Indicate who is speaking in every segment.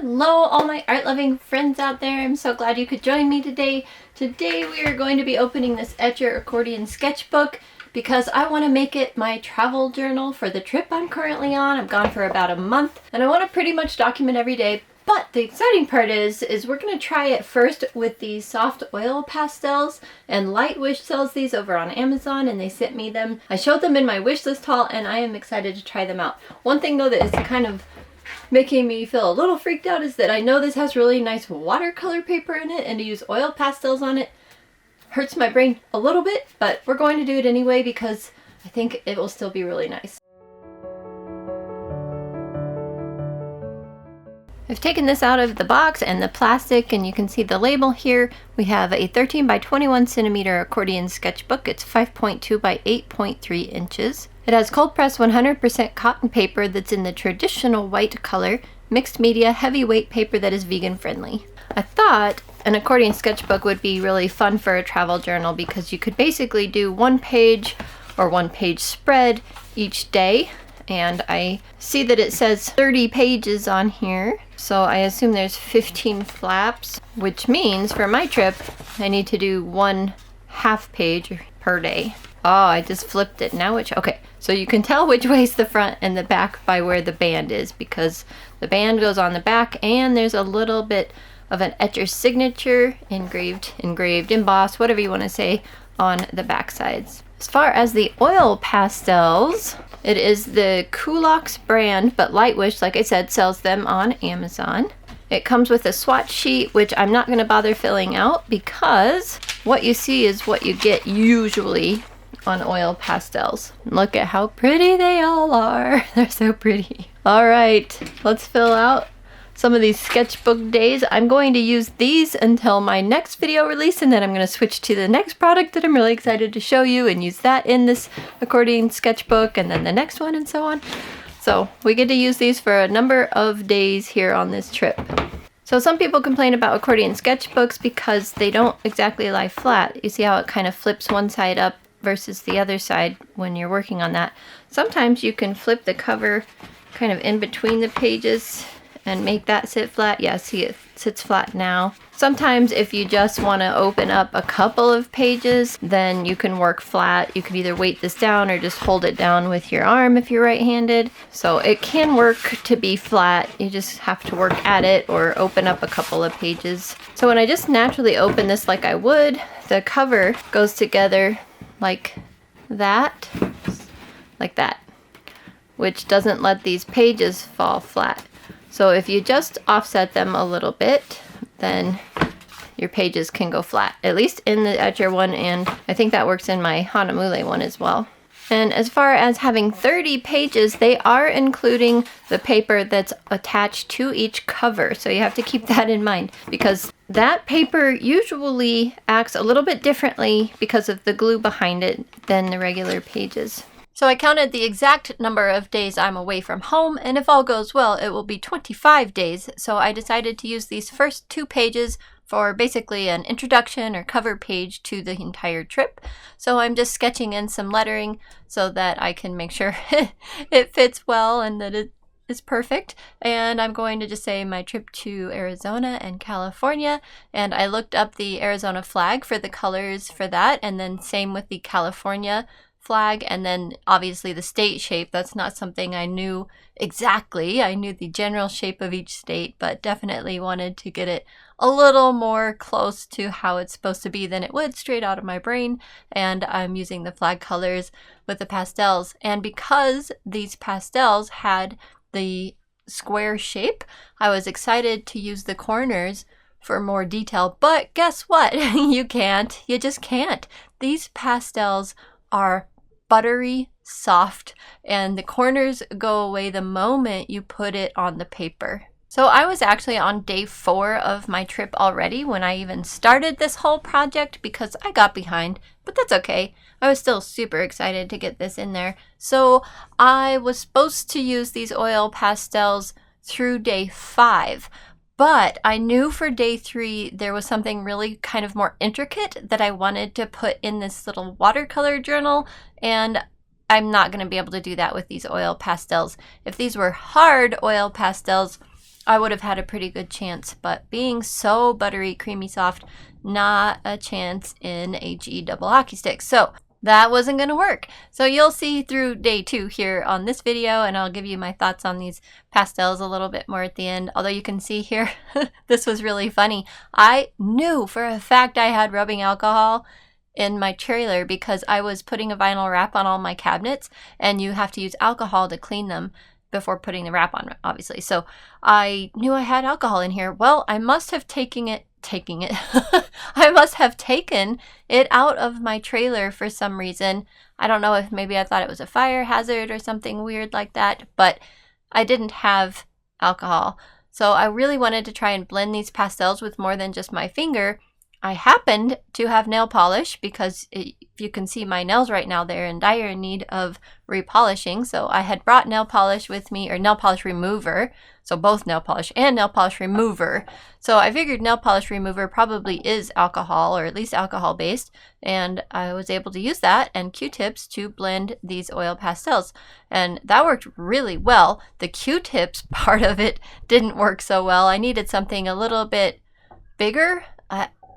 Speaker 1: Hello all my art loving friends out there. I'm so glad you could join me today. Today we are going to be opening this Etchr Accordion Sketchbook because I want to make it my travel journal for the trip I'm currently on. I'm gone for about a month and I want to pretty much document every day. But the exciting part is we're going to try it first with these soft oil pastels, and Lightwish sells these over on Amazon and they sent me them. I showed them in my wish list haul and I am excited to try them out. One thing though that is kind of making me feel a little freaked out is that I know this has really nice watercolor paper in it, and to use oil pastels on it hurts my brain a little bit, but we're going to do it anyway because I think it will still be really nice. I've taken this out of the box and the plastic, and you can see the label here. We have a 13 by 21 centimeter accordion sketchbook. It's 5.2 by 8.3 inches. It has cold pressed 100% cotton paper that's in the traditional white color, mixed media, heavyweight paper that is vegan friendly. I thought an accordion sketchbook would be really fun for a travel journal because you could basically do one page or one page spread each day. And I see that it says 30 pages on here, so I assume there's 15 flaps, which means for my trip I need to do one half page per day. Oh, I just flipped it now. Okay, so you can tell which way's the front and the back by where the band is, because the band goes on the back and there's a little bit of an Etchr signature engraved, embossed, whatever you want to say, on the back sides. As far as the oil pastels, it is the Kulox brand, but Lightwish, like I said, sells them on Amazon. It comes with a swatch sheet, which I'm not going to bother filling out because what you see is what you get usually on oil pastels. Look at how pretty they all are. They're so pretty. All right, let's fill out some of these sketchbook days. I'm going to use these until my next video release, and then I'm going to switch to the next product that I'm really excited to show you and use that in this accordion sketchbook, and then the next one, and so on. So we get to use these for a number of days here on this trip. So some people complain about accordion sketchbooks because they don't exactly lie flat. You see how it kind of flips one side up versus the other side when you're working on that. Sometimes you can flip the cover kind of in between the pages and make that sit flat. Yeah, see, it sits flat now. Sometimes if you just want to open up a couple of pages, then you can work flat. You can either weight this down or just hold it down with your arm if you're right-handed. So it can work to be flat. You just have to work at it or open up a couple of pages. So when I just naturally open this like I would, the cover goes together like that, which doesn't let these pages fall flat. So if you just offset them a little bit, then your pages can go flat, at least in the Etchr one, and I think that works in my Hanamule one as well. And as far as having 30 pages, they are including the paper that's attached to each cover. So you have to keep that in mind because that paper usually acts a little bit differently because of the glue behind it than the regular pages. So I counted the exact number of days I'm away from home, and if all goes well, it will be 25 days. So I decided to use these first 2 pages for basically an introduction or cover page to the entire trip. So I'm just sketching in some lettering so that I can make sure it fits well and that it is perfect. And I'm going to just say my trip to Arizona and California, and I looked up the Arizona flag for the colors for that, and then same with the California flag, and then obviously the state shape. That's not something I knew exactly. I knew the general shape of each state, but definitely wanted to get it a little more close to how it's supposed to be than it would straight out of my brain. And I'm using the flag colors with the pastels. And because these pastels had the square shape, I was excited to use the corners for more detail. But guess what? You can't. You just can't. These pastels are buttery soft, and the corners go away the moment you put it on the paper. So I was actually on day 4 of my trip already when I even started this whole project because I got behind, but that's okay. I was still super excited to get this in there. So I was supposed to use these oil pastels through day 5. But I knew for day 3 there was something really kind of more intricate that I wanted to put in this little watercolor journal, and I'm not going to be able to do that with these oil pastels. If these were hard oil pastels, I would have had a pretty good chance, but being so buttery, creamy, soft, not a chance in a G double hockey stick. So that wasn't going to work. So you'll see through day 2 here on this video, and I'll give you my thoughts on these pastels a little bit more at the end. Although you can see here, this was really funny. I knew for a fact I had rubbing alcohol in my trailer because I was putting a vinyl wrap on all my cabinets, and you have to use alcohol to clean them before putting the wrap on, obviously. So I knew I had alcohol in here. Well, I must have taken it I must have taken it out of my trailer for some reason. I don't know if maybe I thought it was a fire hazard or something weird like that, but I didn't have alcohol. So I really wanted to try and blend these pastels with more than just my finger. I happened to have nail polish because if you can see my nails right now, they're in dire need of repolishing. So I had brought nail polish with me, or nail polish remover. So both nail polish and nail polish remover. So I figured nail polish remover probably is alcohol, or at least alcohol based. And I was able to use that and Q-tips to blend these oil pastels. And that worked really well. The Q-tips part of it didn't work so well. I needed something a little bit bigger.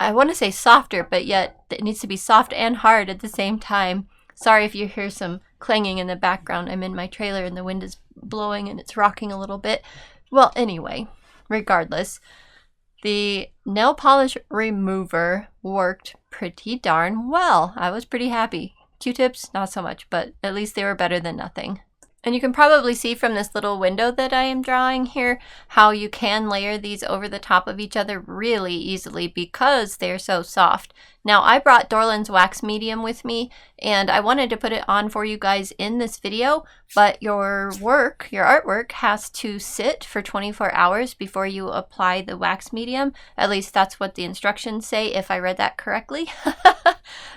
Speaker 1: I want to say softer, but yet it needs to be soft and hard at the same time. Sorry if you hear some clanging in the background. I'm in my trailer and the wind is blowing and it's rocking a little bit. Well, anyway, regardless, the nail polish remover worked pretty darn well. I was pretty happy. Q-tips, not so much, but at least they were better than nothing. And you can probably see from this little window that I am drawing here how you can layer these over the top of each other really easily because they're so soft. Now I brought Dorland's wax medium with me and I wanted to put it on for you guys in this video, but your artwork has to sit for 24 hours before you apply the wax medium. At least that's what the instructions say, if I read that correctly.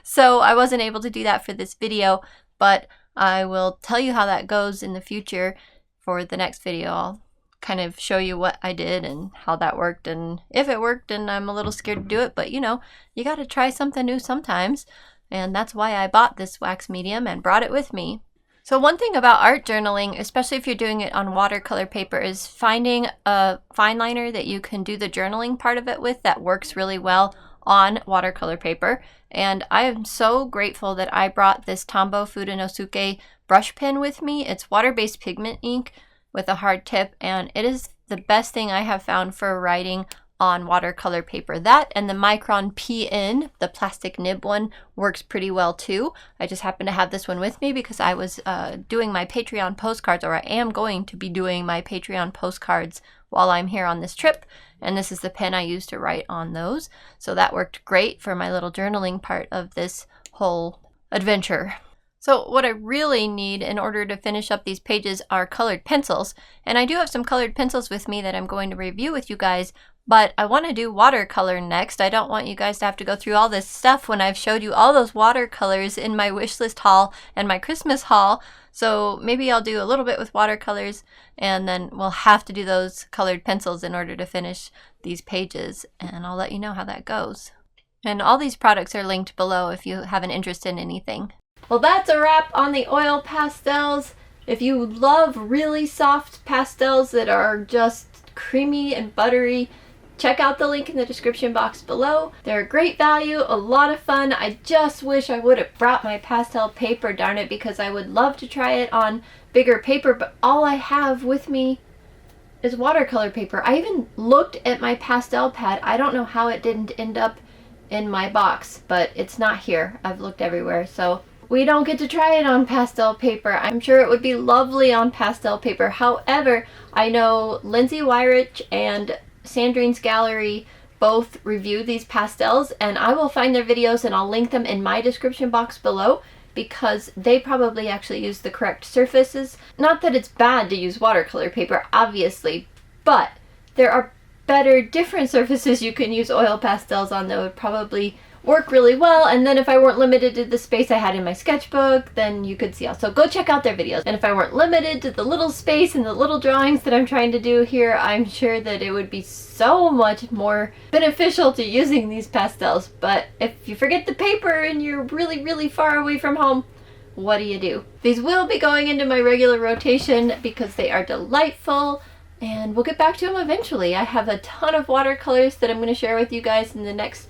Speaker 1: So I wasn't able to do that for this video, but I will tell you how that goes in the future for the next video. I'll kind of show you what I did and how that worked, and if it worked, and I'm a little scared to do it, but you know, you got to try something new sometimes, and that's why I bought this wax medium and brought it with me. So one thing about art journaling, especially if you're doing it on watercolor paper, is finding a fine liner that you can do the journaling part of it with that works really well on watercolor paper. And I am so grateful that I brought this Tombow Fudenosuke brush pen with me. It's water-based pigment ink with a hard tip, and it is the best thing I have found for writing on watercolor paper. That and the Micron PN, the plastic nib one, works pretty well too. I just happen to have this one with me because I was doing my Patreon postcards, or I am going to be doing my Patreon postcards while I'm here on this trip, and this is the pen I used to write on those. So that worked great for my little journaling part of this whole adventure. So what I really need in order to finish up these pages are colored pencils, and I do have some colored pencils with me that I'm going to review with you guys, but I want to do watercolor next. I don't want you guys to have to go through all this stuff when I've showed you all those watercolors in my wishlist haul and my Christmas haul. So maybe I'll do a little bit with watercolors, and then we'll have to do those colored pencils in order to finish these pages, and I'll let you know how that goes. And all these products are linked below if you have an interest in anything. Well, that's a wrap on the oil pastels. If you love really soft pastels that are just creamy and buttery, check out the link in the description box below. They're a great value, a lot of fun. I just wish I would have brought my pastel paper, darn it, because I would love to try it on bigger paper, but all I have with me is watercolor paper. I even looked at my pastel pad. I don't know how it didn't end up in my box, but it's not here. I've looked everywhere, so we don't get to try it on pastel paper. I'm sure it would be lovely on pastel paper. However, I know Lindsay Wyrich and Sandrine's Gallery both review these pastels, and I will find their videos and I'll link them in my description box below because they probably actually use the correct surfaces. Not that it's bad to use watercolor paper, obviously, but there are better, different surfaces you can use oil pastels on that would probably work really well. And then if I weren't limited to the space I had in my sketchbook, then you could see also. Go check out their videos. And if I weren't limited to the little space and the little drawings that I'm trying to do here, I'm sure that it would be so much more beneficial to using these pastels. But if you forget the paper and you're really, really far away from home, what do you do? These will be going into my regular rotation because they are delightful. And we'll get back to them eventually. I have a ton of watercolors that I'm going to share with you guys in the next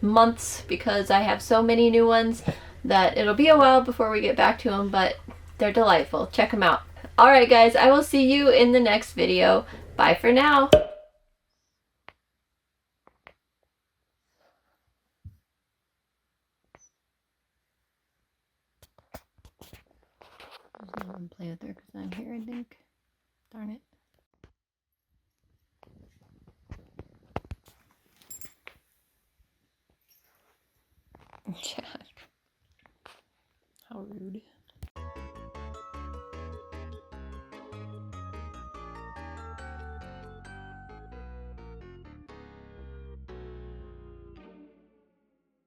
Speaker 1: months because I have so many new ones that it'll be a while before we get back to them, but they're delightful. Check them out. Alright guys, I will see you in the next video. Bye for now. There's no one to play with her because I'm here, I think. Darn it. Chad. How rude.